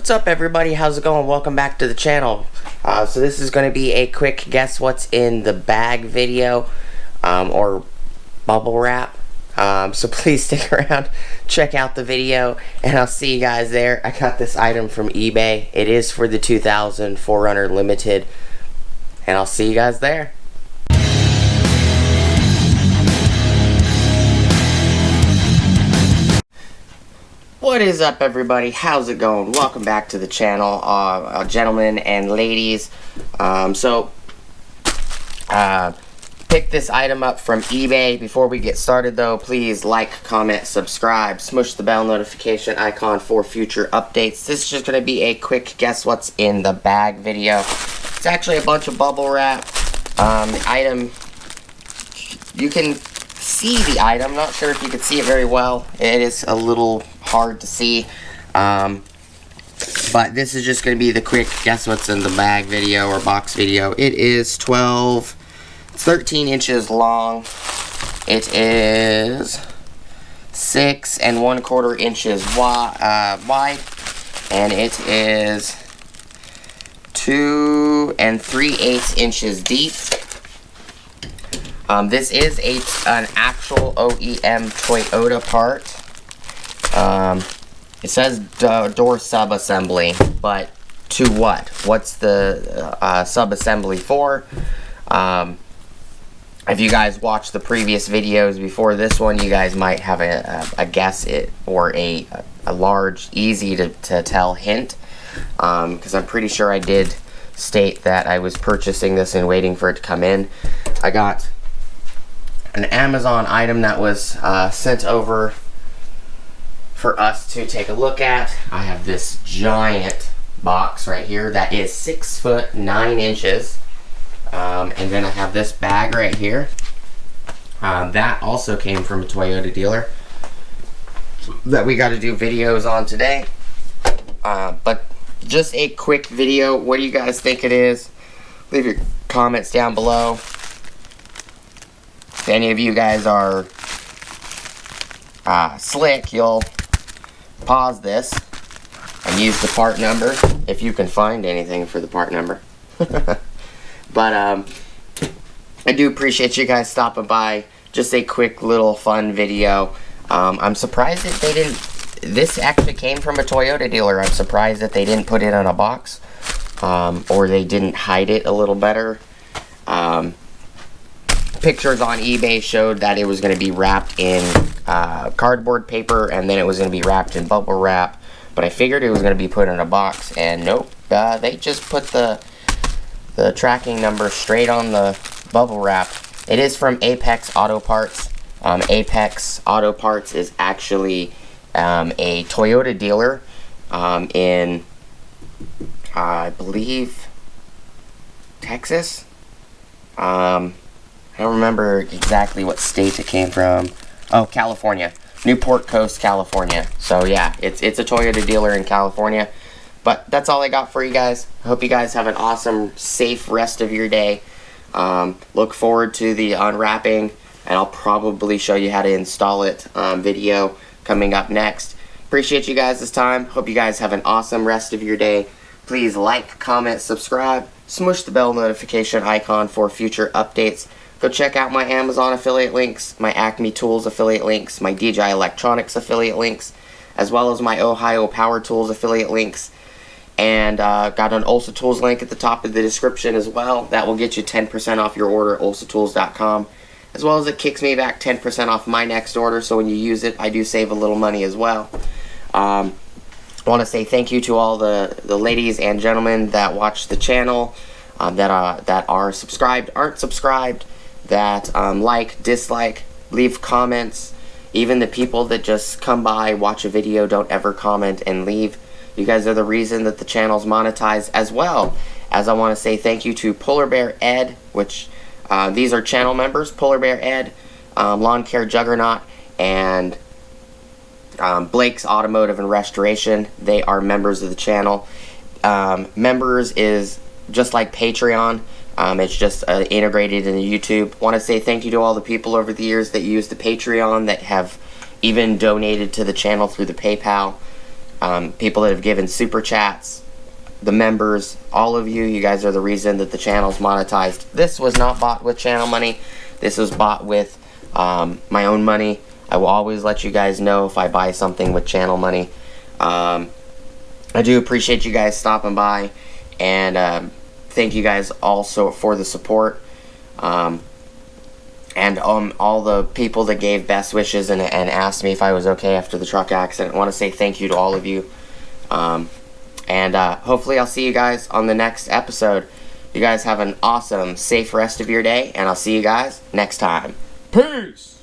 What's up, everybody? How's it going? Welcome back to the channel. So this is going to be a quick guess what's in the bag video, or bubble wrap. So please stick around, check out the video, and I'll see you guys there. I got this item from eBay. It is for the 2000 4Runner Limited, and I'll see you guys there. What is up, everybody? How's it going? Welcome back to the channel, gentlemen and ladies. Pick this item up from eBay. Before we get started though, please like, comment, subscribe, smush the bell notification icon for future updates. This is just going to be a quick guess what's in the bag video. It's actually a bunch of bubble wrap. The item, you can see the item. Not sure if you can see it very well. It is a little hard to see, but this is just going to be the quick guess what's in the bag video or box video. It is 13 inches long. It is 6 1/4 inches wide, and it is 2 3/8 inches deep. This is an actual OEM Toyota part. It says door sub-assembly, but to what? What's the sub-assembly for? If you guys watched the previous videos before this one, you guys might have a guess or a large, easy to tell hint, because I'm pretty sure I did state that I was purchasing this and waiting for it to come in. I got an Amazon item that was sent over for us to take a look at. I have this giant box right here that is 6 foot 9 inches, and then I have this bag right here that also came from a Toyota dealer that we got to do videos on today, but just a quick video. What do you guys think it is? Leave your comments down below. If any of you guys are slick, you'll pause this and use the part number if you can find anything for the part number. But I do appreciate you guys stopping by. Just a quick little fun video. I'm surprised that they didn't, this actually came from a Toyota dealer. I'm surprised that they didn't put it in a box, or they didn't hide it a little better. Pictures on eBay showed that it was going to be wrapped in cardboard paper, and then it was going to be wrapped in bubble wrap, but I figured it was going to be put in a box, and nope, they just put the tracking number straight on the bubble wrap. It is from Apex Auto Parts. Apex Auto Parts is actually a Toyota dealer in, I believe, Texas. I don't remember exactly what state it came from. Oh, California. Newport Coast, California. So yeah, it's a Toyota dealer in California. But that's all I got for you guys. I hope you guys have an awesome, safe rest of your day. Look forward to the unwrapping, and I'll probably show you how to install it video coming up next. Appreciate you guys this time. Hope you guys have an awesome rest of your day. Please like, comment, subscribe, smush the bell notification icon for future updates. Go check out my Amazon affiliate links, my Acme Tools affiliate links, my DJI Electronics affiliate links, as well as my Ohio Power Tools affiliate links. And got an Ulsa Tools link at the top of the description as well. That will get you 10% off your order at ulsatools.com. As well as it kicks me back 10% off my next order, so when you use it, I do save a little money as well. I want to say thank you to all the ladies and gentlemen that watch the channel, that are subscribed, aren't subscribed, that like, dislike, leave comments. Even the people that just come by, watch a video, don't ever comment and leave. You guys are the reason that the channel's monetized, as well as I want to say thank you to Polar Bear Ed, which these are channel members. Polar Bear Ed, Lawn Care Juggernaut, and Blake's Automotive and Restoration. They are members of the channel. Members is just like Patreon. It's just integrated into YouTube. Want to say thank you to all the people over the years that use the Patreon, that have even donated to the channel through the PayPal. people that have given super chats, the members, all of you. You guys are the reason that the channel's monetized. This was not bought with channel money. This was bought with my own money. I will always let you guys know if I buy something with channel money. I do appreciate you guys stopping by, and thank you guys also for the support. And all the people that gave best wishes and asked me if I was okay after the truck accident. I want to say thank you to all of you. And hopefully I'll see you guys on the next episode. You guys have an awesome, safe rest of your day, and I'll see you guys next time. Peace!